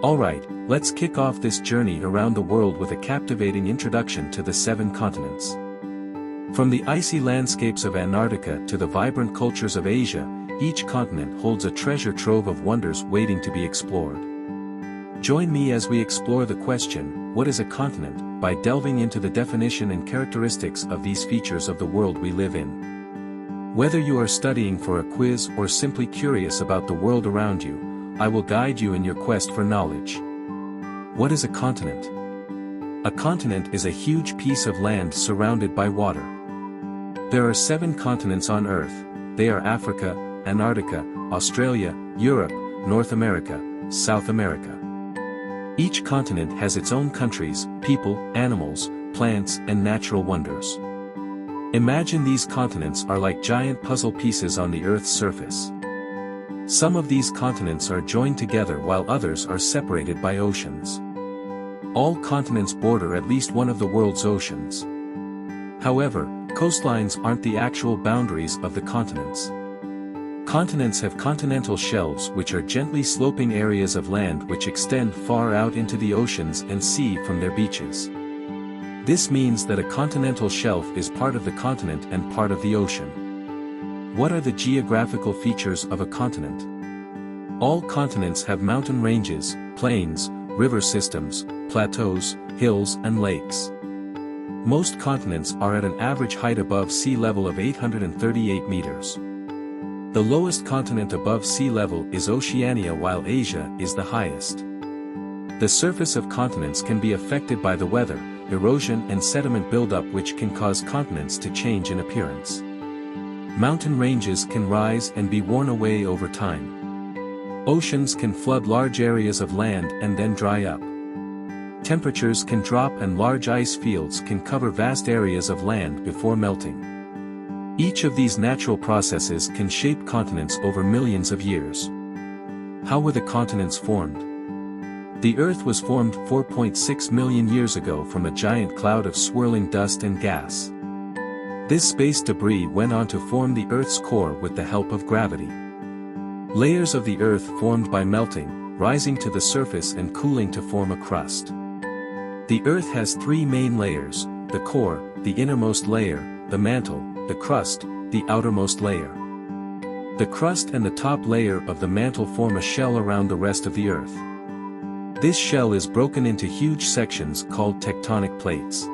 Alright, let's kick off this journey around the world with a captivating introduction to the 7 continents. From the icy landscapes of Antarctica to the vibrant cultures of Asia, each continent holds a treasure trove of wonders waiting to be explored. Join me as we explore the question, what is a continent, by delving into the definition and characteristics of these features of the world we live in. Whether you are studying for a quiz or simply curious about the world around you, I will guide you in your quest for knowledge. What is a continent? A continent is a huge piece of land surrounded by water. There are 7 continents on Earth. They are Africa, Antarctica, Australia, Europe, North America, South America. Each continent has its own countries, people, animals, plants, and natural wonders. Imagine these continents are like giant puzzle pieces on the Earth's surface. Some of these continents are joined together while others are separated by oceans. All continents border at least one of the world's oceans. However, coastlines aren't the actual boundaries of the continents. Continents have continental shelves, which are gently sloping areas of land which extend far out into the oceans and sea from their beaches. This means that a continental shelf is part of the continent and part of the ocean. What are the geographical features of a continent? All continents have mountain ranges, plains, river systems, plateaus, hills and lakes. Most continents are at an average height above sea level of 838 meters. The lowest continent above sea level is Oceania, while Asia is the highest. The surface of continents can be affected by the weather, erosion and sediment buildup, which can cause continents to change in appearance. Mountain ranges can rise and be worn away over time. Oceans can flood large areas of land and then dry up. Temperatures can drop and large ice fields can cover vast areas of land before melting. Each of these natural processes can shape continents over millions of years. How were the continents formed? The Earth was formed 4.6 million years ago from a giant cloud of swirling dust and gas. This space debris went on to form the Earth's core with the help of gravity. Layers of the Earth formed by melting, rising to the surface and cooling to form a crust. The Earth has 3 main layers: the core, the innermost layer, the mantle, the crust, the outermost layer. The crust and the top layer of the mantle form a shell around the rest of the Earth. This shell is broken into huge sections called tectonic plates.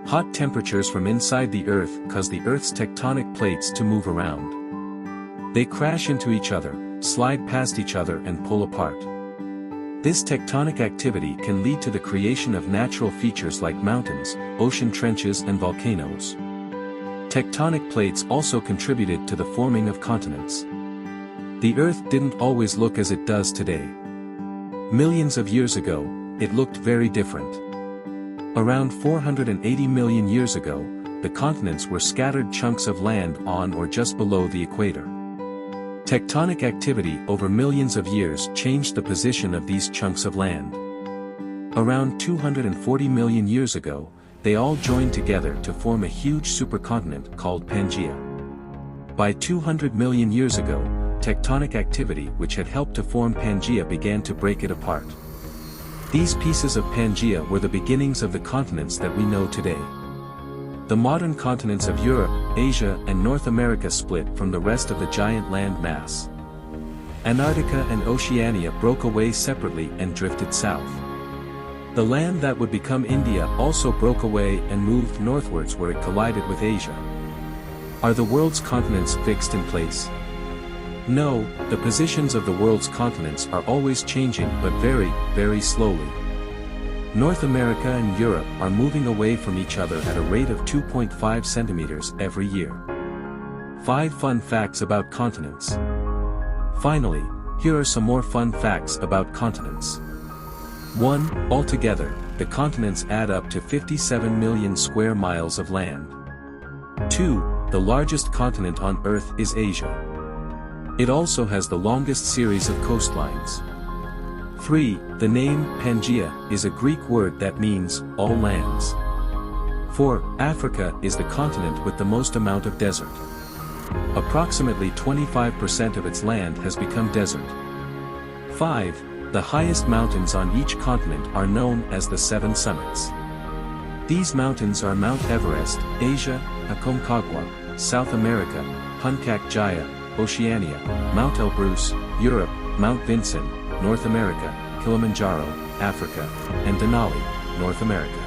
Hot temperatures from inside the Earth cause the Earth's tectonic plates to move around. They crash into each other, slide past each other and pull apart. This tectonic activity can lead to the creation of natural features like mountains, ocean trenches and volcanoes. Tectonic plates also contributed to the forming of continents. The Earth didn't always look as it does today. Millions of years ago, it looked very different. Around 480 million years ago, the continents were scattered chunks of land on or just below the equator. Tectonic activity over millions of years changed the position of these chunks of land. Around 240 million years ago, they all joined together to form a huge supercontinent called Pangaea. By 200 million years ago, tectonic activity which had helped to form Pangaea began to break it apart. These pieces of Pangaea were the beginnings of the continents that we know today. The modern continents of Europe, Asia and North America split from the rest of the giant land mass. Antarctica and Oceania broke away separately and drifted south. The land that would become India also broke away and moved northwards where it collided with Asia. Are the world's continents fixed in place? No, the positions of the world's continents are always changing but very, very slowly. North America and Europe are moving away from each other at a rate of 2.5 centimeters every year. 5 fun facts about continents. Finally, here are some more fun facts about continents. 1. Altogether, the continents add up to 57 million square miles of land. 2. The largest continent on Earth is Asia. It also has the longest series of coastlines. 3. The name Pangaea is a Greek word that means all lands. 4. Africa is the continent with the most amount of desert. Approximately 25% of its land has become desert. 5. The highest mountains on each continent are known as the Seven Summits. These mountains are Mount Everest, Asia, Aconcagua, South America, Puncak Jaya, Oceania, Mount Elbrus, Europe, Mount Vinson, North America, Kilimanjaro, Africa, and Denali, North America.